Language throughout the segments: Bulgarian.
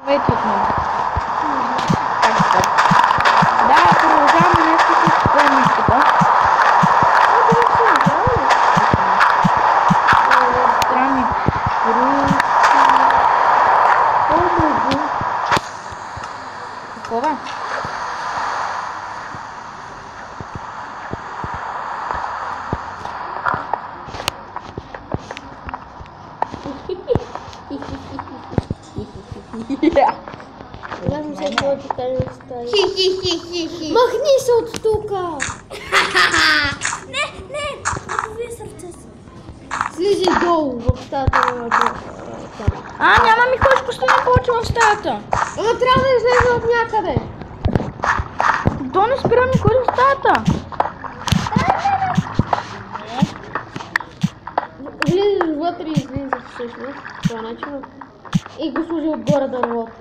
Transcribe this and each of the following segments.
Здравейте отново. Да, продължаваме днес с племишката. Странни руси. Какво бе? Махни се от тука! Не! Вие сърце си. Слизи долу в стаята на Няма ми ходиш постоянно повече в стаята. Ама трябва да излезе от някъде. То не спира ми ходи в стаята. Влизаш вътре и излизаш всъщност. Това начин. И го служи отгоре да работи.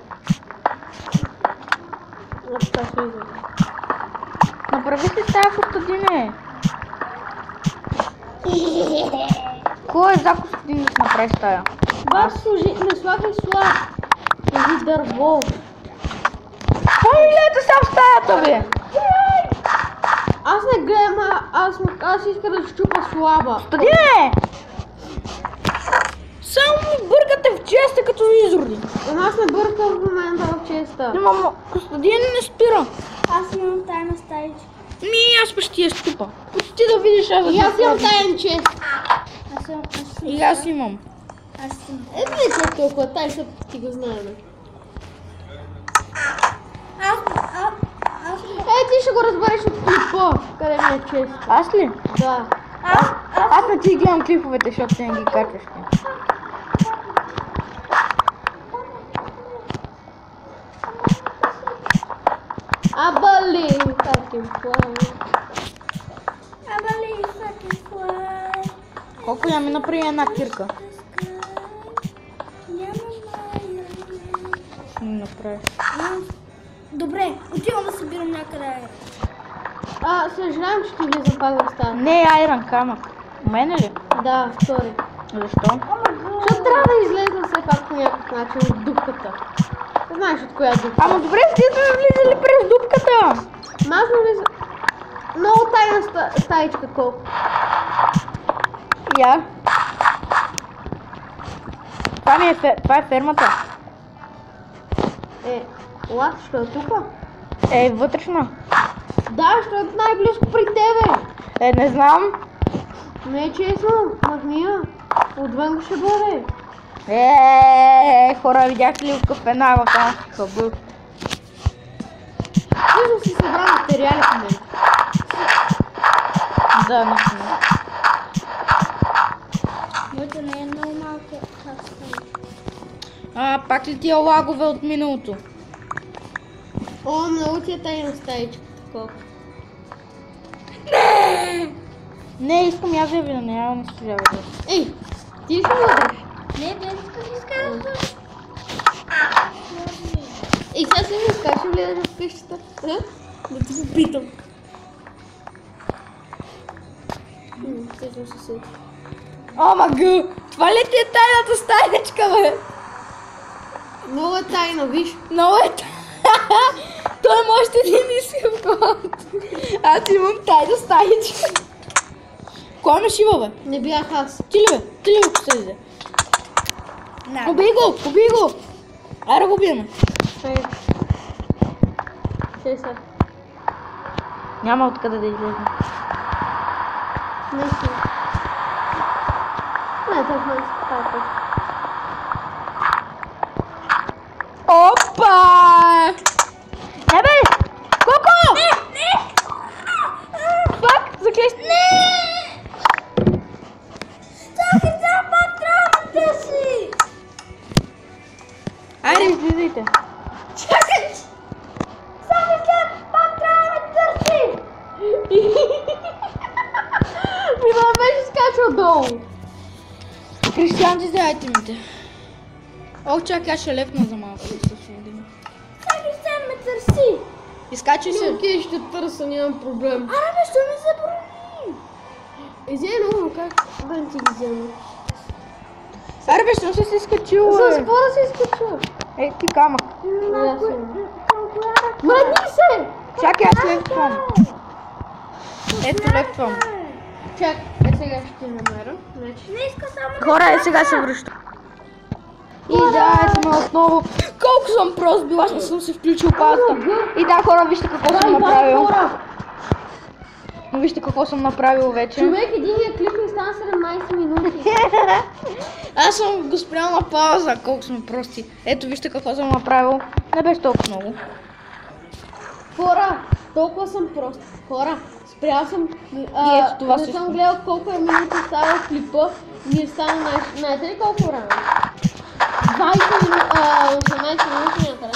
Направи си стая, Костадине. Кой е за Костадин да си направи стая? Баш служи, не слагай слад. Служи дърво. Кой гледате сега в стаята, бе? Аз не гледам, аз искам да щупа слаба. Костадине! Само ми бъркате в честа като изроди. Аз не бъркам в момента в честа. Мамо, Костадин не спира. Аз имам тайна стаичка. Аз почти я щупа. Почти да видиш аз. И аз имам таен чест. И аз имам. Не са толкова, тай са ти го знаем. Ти ще го разбереш от клипа, къде ми е чест. Аз ли? Да. Аз не ти гледам клиповете, защото ти не ги качваш. Абали, fucking fly. Колко я ми направи една кирка? Ще ми направиш. Добре, отивам да събирам някъде. Съжалявам, че ти влизам пак в стая. Не, айран камък. У мене ли? Да, втори. Защо? Защото трябва да излезем все пак по някакъв начин от дупката. Знаеш от коя дупка? Ама добре, сте сме влизали през дупката. Аз не влизам. Много тайна стаичка колко. Я. Това е фермата. Лак, що е тук? Вътрешна. Да, защото най-близко при тебе. Не знам. Не е честно, махни я. Отвън ще бъде. Хора, видяхте ли в кафена в тази хъбък? Също си събра материали в мен. Да, наистина. Моето не е много малко. Пак ли тия лагове от миналото? Много ти е тайна стаичка. Колко? Не, искам я да я видя, няма да се явя. Ей, ти ли ще бъдеш? Не, искам. И сега си ми скажеш, ще влезеш в къщата? Да ти го питам. Всъщност се сети. Гъ! Това ли ти е тайната стаечка, бе? Много е тайна, виж. Много е тайна. Той може да ни иска в колата. Аз имам тайна стаечка. Кой ме шива, бе? Не бях аз. Ти ли, бе? Ти ли го посъди? Убий го! Айде го убием. Чей са? Няма откъде да излезе. Не си. Не, това е спата. Опа! Не, бе! Коко! Не! Пак, заклещ. Не! Чакай, пак трябва да си! Айде, излизайте. Чакай! Само след пак трябва да търси! Мила беше скачал долу. Кристиан, ти знаете ми. Чакай, аз ще лепна за малко. Чакай, сега ме търси! Изкачай се. Окей, ще търса, нямам проблем. Бе, що ми забрани? Взема, как да не ти ги взема? Аре, бе, що си изкачил, За бе? спора се изкачва. Ей, ти камък. Мани се! Чакай, аз лектвам. Ето лектвам. Чак, сега ще намеря. Значи. Не иска само Хора, сега се връща. И да, сме отново. Колко съм прост бил, аз не съм се включил паста. И да, хора, вижте какво съм направил. Вижте какво съм направил вече. Човек, единия клип ми стана 17 минути. Аз съм го спрял на пауза, колко сме прости. Ето, вижте какво съм направил. Не беше толкова много. Хора, толкова съм прост. Хора, спрял съм. И ето това не също. съм гледал колко е минути става клипа. Ми е стана, знаете ли колко време? 18 минути на края.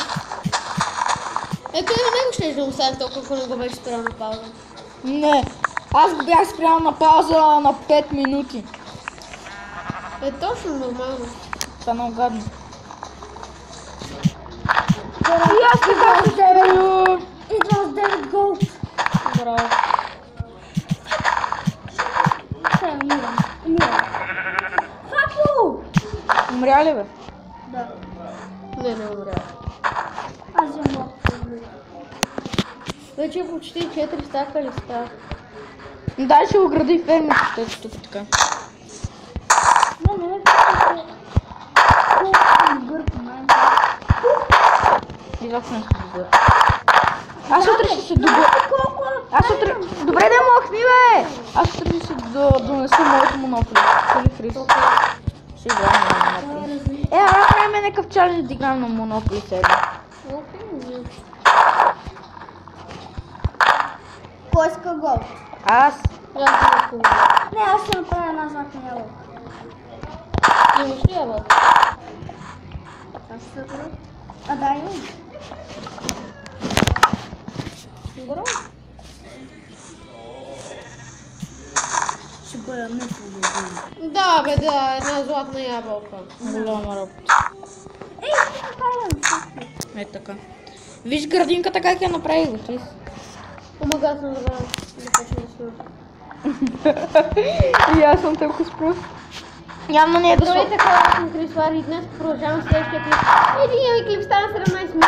Ето и на него ще да оставя толкова, ако не го беше спрял на пауза. Не, аз го бях спрял на пауза на 5 минути. Е точно нормално. Това е много гадно. И аз така с тебе. идва с 9 гол. Браво. Сега умирам. Fuck you! Умря ли бе? Да. Не умря. Аз взем лапта. Вече почти 4 стака ли става? Дай ще го гради фермите, ето тук така. Не, колко гърб, май. Изобщо не се добър. Аз утре ще се добър. Аз утре... Добре да махни бе! Аз утре ще донеса моето монополи. Или Христо. Ще играем на монополи. Направим някакъв чалендж да играем на монополи сега. Кой иска гол? Аз. Не, аз ще направя една знак на яло. Имаш ли ябълка? Аз ще се А да, имам. Браво. Ще бъда неподобен. Да, бе, да, една златна ябълка. Голяма работа. Ей, ще направим. Е така. Виж градинката как я направих, виж. Омага съм забравя да почне да снимам. И аз съм толкова спрост. Явно не е да Здравейте хора, аз съм Крислар и днес продължавам следващия клип. Единия ми клип стана 17 минути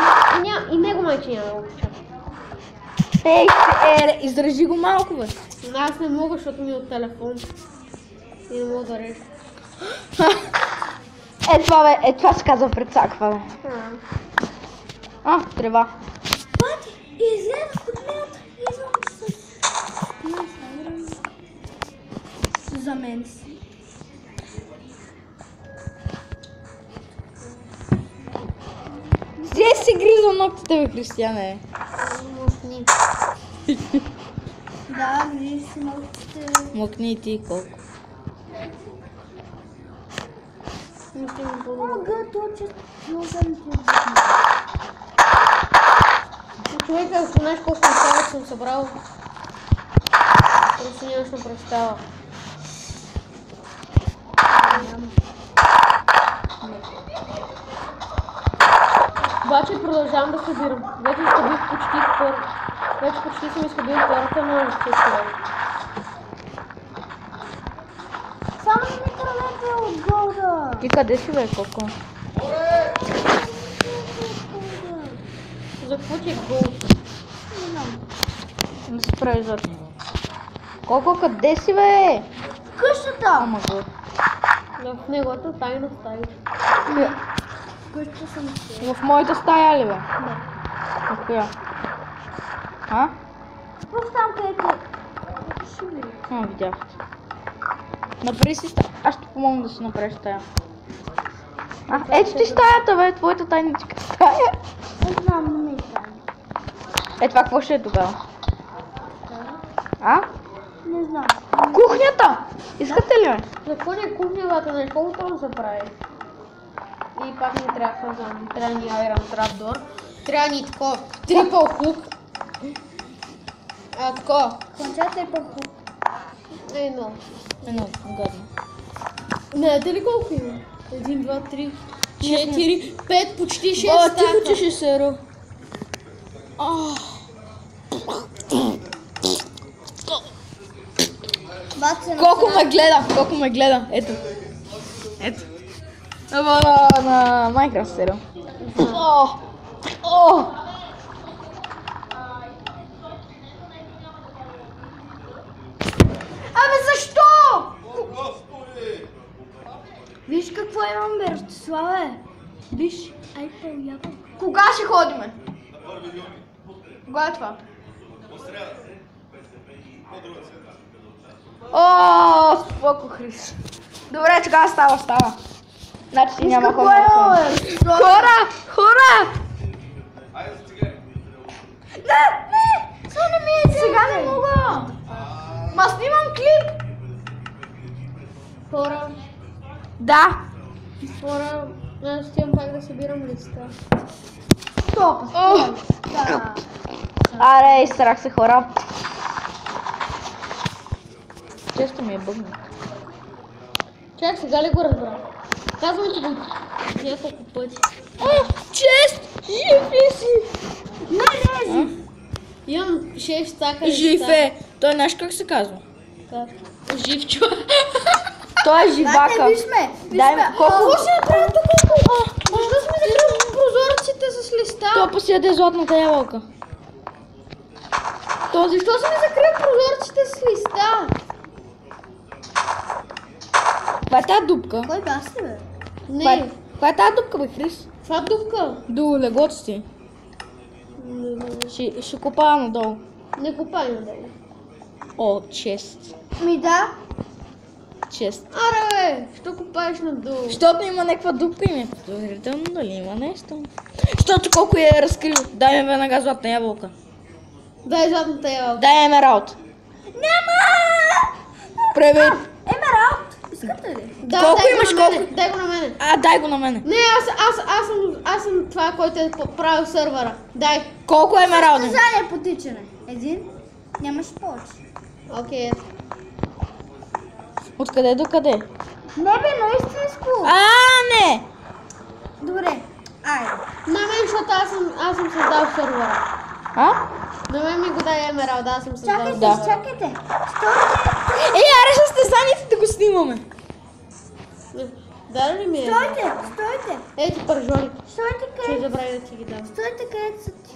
и него майче няма да го кача. Ей, издръжи го малко бе. Аз не мога, защото ми е от телефон. И не мога да режа. Това се казва прецаква бе. Трева. Пати, излезах от минута и излъм с... За мен си. Здесь си гриза ногтите бе, Християне. Мощни. Да, виж си ногтите. Мокни и ти колко. Мога, точно. Много да ми ти Човека, ако знаеш колко неща съм събрал, просто нямаш на представа. Обаче продължавам да събирам. Вече изхабих почти Вече почти съм изхабил втората на всичко. Само не ми тръгнете от голда. Ти къде си бе, колко? За какво ти е гол? Не знам. Не се прави зад. Колко къде си бе? Къщата. Ама го. В неговата тайна стая. Къщата съм си. В моята стая ли бе? Да. В коя? А? Просто там където... Ще види. Видях. Направи си стая. Аз ще помогна да си направиш стая. Ето ти стаята бе, твоята тайничка стая. Не знам, не ми е тайна. Това какво ще е тогава? Не знам. Кухнята! Искате ли бе? За какво ни е кухнята, не колко трудно се прави? И пак ни трябва да знам. Трябва ни Iron Trapdoor. Трябва ни такова Triple Hook. Такова. Концерта е по-хук. Едно. Едно, гадно. Знаете ли колко има? 1, 2, 3, 4, 5, почти 6 О, стака. тихо, че ще се ру. Бат се Колко ме гледа, колко ме гледа. Ето. Ето. На Minecraft сериал. О! О! Абе защо? Виж какво имам, бе, Ростиславе. Виж, ай по-ябълка. Кога ще ходиме? Кога е това? О, споко Хрис. Добре, тогава става. Значи си няма какво хора. е, Ростиславе? Хора! Не! Сега не ми е Сега не мога. Ма снимам клип. Хора, Да. аз ще имам пак да събирам листа. Стоп! О! Да. Аре, изстрах се хора. Често ми е бъгна. Чак, сега ли го разбра? Казвам ти го няколко пъти. Чест! Жив ли си? Не! Имам 6 стака листа. Жив е. Той знаеш как се казва? Как? Живчо. Той е живака. Виж ме! Дай ми колко... Какво ще направя тук? Защо сме закрили прозорците с листа? Той посяде златната ябълка. Защо са ми закрили прозорците с листа? Това е тази дупка. Кой гаси, бе? Не, Това е тази дупка, бе, Хрис. това дупка. До леглото си. Ще копая надолу. Не копай надолу. О, чест. Ми да. Чест. Аре бе, що копаеш надолу? Защото има някаква дупка и ми е подозрително дали има нещо. Защото колко я е разкрил. Дай ми веднага златна ябълка. Дай златната ябълка. Дай емералд. Няма! Привет. Емералд! Искате ли? Да, Колко дай го имаш, на мене, колко? Дай го на мене. Дай го на мене. Не, аз съм това, който е правил сървъра. Дай. Колко е емералда? Състезание по тичане. Един. Нямаш повече. Окей. Откъде до къде? Не бе, но истинско. Не! Добре. Айде. На мен, защото аз съм създал сървъра. На мен ми го дай емералда, аз съм създал. Чакайте, Да. чакайте. Стойте. Аре състезанието да го снимаме. Дай ли ми е? Стойте. Ей ти пържоли. Стойте Ще къде. забравя да ти ги дам. Стойте където са ти.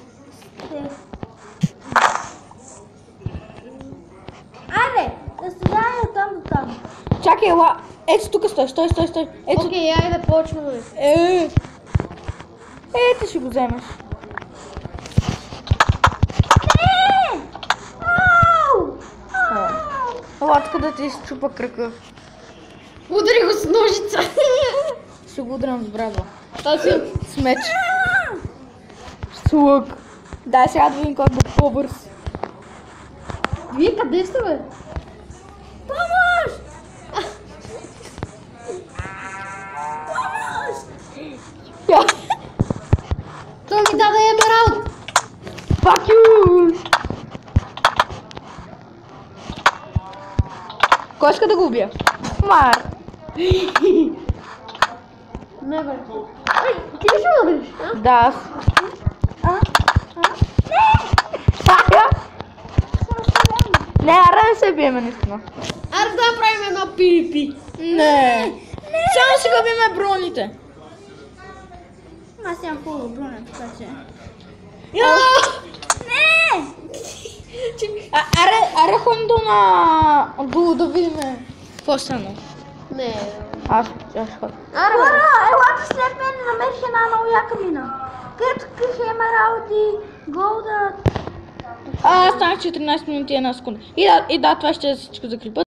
Айде, разстояние от там до там. Чакай, ела. Ето тук стой. Ето. Окей, айде да почваме. Ти ще го вземеш. Не! Ау! Ела, тук да ти изчупа кръка. Удари го с ножица. Ще го удрям с брадва. Аз С меч. С лък. Дай сега да видим кой е по-бърз. Вие къде сте, бе? Помощ! Той ми даде емералд. Fuck you! Кой иска да го убия? Мар. Не, бе. Ти ли ще удариш? Да, аз. Не, аре не се биеме наистина. Аре да направим едно пипи. Не. Само си губиме броните. Аз нямам хубаво броня, така че... Не! Аре ходим да видим какво стана. Не. Аз ще ходя. Аре, бе. Хора, елате след мен и намерих една много яка мина. Където какви емералди, голда... Станах 14 минути и 1 секунда. И да, това ще е всичко за клипа.